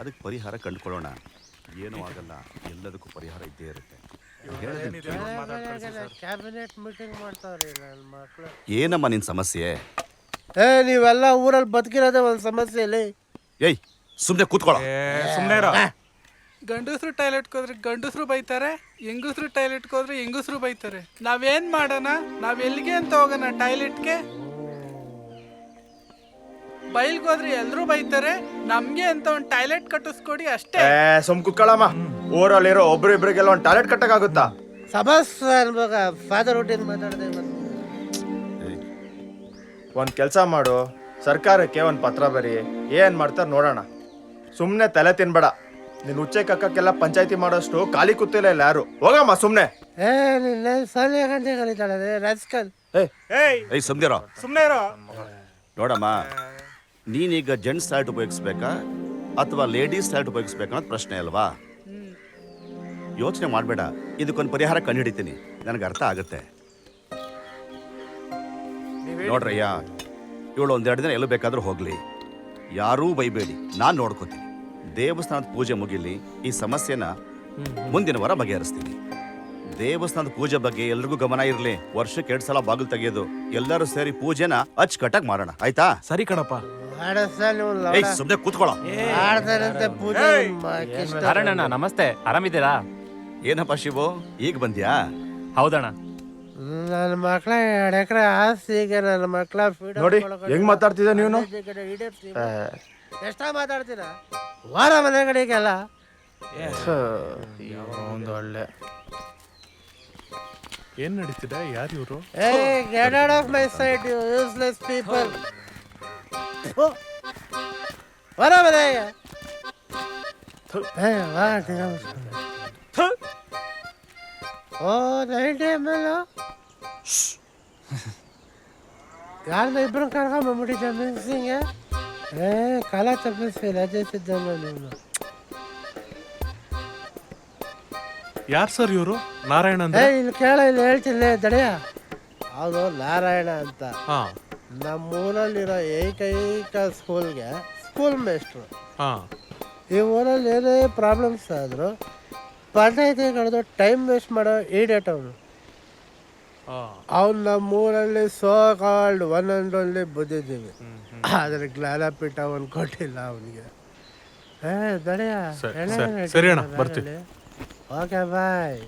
ಅದಕ್ಕೆ ಪರಿಹಾರ ಕಂಡುಕೊಳ್ಳೋಣ. ಏನೂ ಆಗಲ್ಲ, ಎಲ್ಲದಕ್ಕೂ ಪರಿಹಾರ ಇದ್ದೇ ಇರುತ್ತೆ. ಕ್ಯಾಬಿನೆಟ್ ಮೀಟಿಂಗ್ ಮಾಡ್ತಾವ್ರಿ ನನ್ನ ಮಕ್ಳು. ಏನಮ್ಮ ನಿನ್ನ ಸಮಸ್ಯೆ? ನೀವೆಲ್ಲ ಊರಲ್ಲಿ ಬದುಕಿರೋದೇ ಒಂದು ಸಮಸ್ಯೆಯಲ್ಲಿ. ಏಯ್ ಸುಮ್ಮನೆ ಕೂತ್ಕೊಳ್ಳೋ. ಸುಮ್ಮನೆ ಗಂಡಸ್ರು ಟಾಯ್ಲೆಟ್ಗೆ ಹೋದ್ರೆ ಗಂಡಸ್ರು ಬೈತಾರೆ, ಹೆಂಗಸ್ರು ಟಾಯ್ಲೆಟ್ಗೆ ಹೋದ್ರೆ ಹೆಂಗಸ್ರು ಬೈತಾರೆ. ನಾವೇನ್ ಮಾಡೋಣ? ನಾವ್ ಎಲ್ಲಿಗೆ ಅಂತ ಹೋಗೋಣ? ಟಾಯ್ಲೆಟ್ಗೆ ಬೈಲ್ಗೆ ಹೋದ್ರೆ ಎಲ್ರು ಬೈತಾರೆ. ನಮ್ಗೆ ಅಂತ ಒಂದು ಟಾಯ್ಲೆಟ್ ಕಟ್ಟಿಸ್ಕೊಡಿ ಅಷ್ಟೇ. ಸುಮ್ ಕುತ್ಕೊಳ್ಳಮ್ಮ. ಊರಲ್ಲಿರೋ ಒಬ್ರು ಇಬ್ರಿಗೆಲ್ಲ ಒಂದು ಟಾಯ್ಲೆಟ್ ಕಟ್ಟಕ್ಕಾಗುತ್ತಾ? ಸಮಸ್ಯೆ ಅನ್ಬೇಕ ಫಾದರ್ ಹುಟ್ಟಿನ ಮಾತಾಡದೆ. ಒಂದ್ ಕೆಲ್ಸ ಮಾಡು, ಸರ್ಕಾರಕ್ಕೆ ಒಂದ್ ಪತ್ರ ಬರಿ, ಏನ್ ಮಾಡ್ತಾರ ನೋಡೋಣ. ಸುಮ್ನೆ ತಲೆ ತಿನ್ಬೇಡ. ನಿನ್ ಉಚ್ಚೆ ಕಕ್ಕಕ್ಕೆಲ್ಲ ಪಂಚಾಯತಿ ಮಾಡೋಷ್ಟು ಖಾಲಿ ಕೂತಿಲ್ಲ ಇಲ್ಲ ಯಾರು. ಹೋಗಮ್ಮ ಸುಮ್ನೆ. ನಿನ್ನ ಸೊನ್ನೆ ಗಂಟೆ ಕಲಿತಾಳೆ ರಾಜಕೀಯ. ಏಯ್ ಸುಮ್ನಿರೋ. ಸುಮ್ಮನೆ ಇರೋ. ನೋಡಮ್ಮ, ನೀನೀಗ ಜೆಂಟ್ಸ್ ಟಾಯ್ಲೆಟ್ ಉಪಯೋಗಿಸ್ಬೇಕಾ ಅಥವಾ ಲೇಡೀಸ್ ಟಾಯ್ಲೆಟ್ ಉಪಯೋಗಿಸ್ಬೇಕಾ ಅನ್ನೋದು ಪ್ರಶ್ನೆ ಅಲ್ವಾ? ಯೋಚನೆ ಮಾಡಬೇಡ, ಇದಕ್ಕೊಂದು ಪರಿಹಾರ ಕಂಡುಹಿಡಿತೀನಿ, ನನಗೆ ಅರ್ಥ ಆಗುತ್ತೆ. ನೋಡ್ರಯ್ಯ, ಇವಳು ಒಂದೆರಡು ದಿನ ಎಲ್ಲೂ ಬೇಕಾದ್ರೂ ಹೋಗ್ಲಿ, ಯಾರೂ ಬೈಬೇಡಿ, ನಾನು ನೋಡ್ಕೋತೀನಿ. ದೇವಸ್ಥಾನದ ಪೂಜೆ ಮುಗಿಲಿ, ಈ ಸಮಸ್ಯೆನ ಮುಂದಿನ ವಾರ ಬಗೆಹರಿಸ್ತೀನಿ. ದೇವಸ್ಥಾನದ ಪೂಜೆ ಬಗ್ಗೆ ಎಲ್ರಿಗೂ ಗಮನ ಇರಲಿ. ವರ್ಷಕ್ಕೆ 2 ಸಲ ಬಾಗಿಲು ತೆಗೆಯೋದು. ಎಲ್ಲರೂ ಸೇರಿ ಪೂಜೆನ ಅಚ್ಚುಕಟ್ಟಾಗಿ ಮಾಡೋಣ, ಆಯ್ತಾ? ಸರಿ ಕಣಪ್ಪ. ಸುಮ್ಮನೆ ಕೂತ್ಕೊಳ್ಳೋ. ಆಡ್ತಾರಂತೆ ಪೂಜೆ. ನಾರಾಯಣಣ್ಣ ನಮಸ್ತೆ, ಆರಾಮಿದ್ದೀರಾ? ಏನಪ್ಪ ಶಿವು, ಈಗ ಬಂದ್ಯಾ? ಹೌದಣ್ಣ. ನನ್ನ ಮಕ್ಳ 2 ಎಕರೆ ಆಸ್ತಿಗೆ ನನ್ನ ಮಕ್ಳ ನೋಡಿ ಹೆಂಗ್ ಮಾತಾಡ್ತಿದ್ದ ನೀನು. ಎಷ್ಟ ಮಾತಾಡ್ತೀರ? ವಾರ ಮನೆ ಕಡೆಗೆಲ್ಲ ಒಂದು ಒಳ್ಳೆ ಏನ್ ನಡೀತಿದೆ? ಯಾರು ಇವರು? get out of my sight, you useless people. ವಾರ ಮನೆಗೆ ಓ ನೈಟ್ ಟೈಮಲ್ಲ ಯಾರನ್ನ ಇಬ್ಬರು ಕರ್ಕೊಂಬಂದ್ಬಿಟ್ಟಿದ್ದೆ ಮಿಕ್ಸಿಂಗೆ. ಕಾಲ ತಪ್ಪಿಸಿ ರಜೆ ಸಿದ್ದಲ್ಲ ನೀವು. ಯಾರು ಸರ್ ಇವರು? ನಾರಾಯಣ ಇಲ್ಲಿ ಕೇಳ, ಇಲ್ಲಿ ಹೇಳ್ತಿಲ್ಲ ದಡೆಯ. ಹೌದು, ನಾರಾಯಣ ಅಂತ ನಮ್ಮೂರಲ್ಲಿರೋ ಏಕೈಕ ಸ್ಕೂಲ್ಗೆ ಸ್ಕೂಲ್ ಮೇಸ್ಟ್ರು. ಈ ಊರಲ್ಲಿ ಏನೇ ಪ್ರಾಬ್ಲಮ್ಸ್ ಆದರೂ ಪಂಚಾಯತಿ ಕಳೆದು ಟೈಮ್ ವೇಸ್ಟ್ ಮಾಡೋ ಈಡೇಟ್ ಅವನು. ಅವ್ನು ನಮ್ಮೂರಲ್ಲಿ so called one and only ಬುದ್ಧಿದ್ದೀವಿ. ಆದರೆ ಜ್ಞಾನಪೀಠ ಅವನು ಕೊಟ್ಟಿಲ್ಲ ಅವನಿಗೆ. ದಡೆಯ ಸರಿ ಅಣ್ಣ, ಬರ್ತೀವಿ. ಓಕೆ ಬಾಯ್.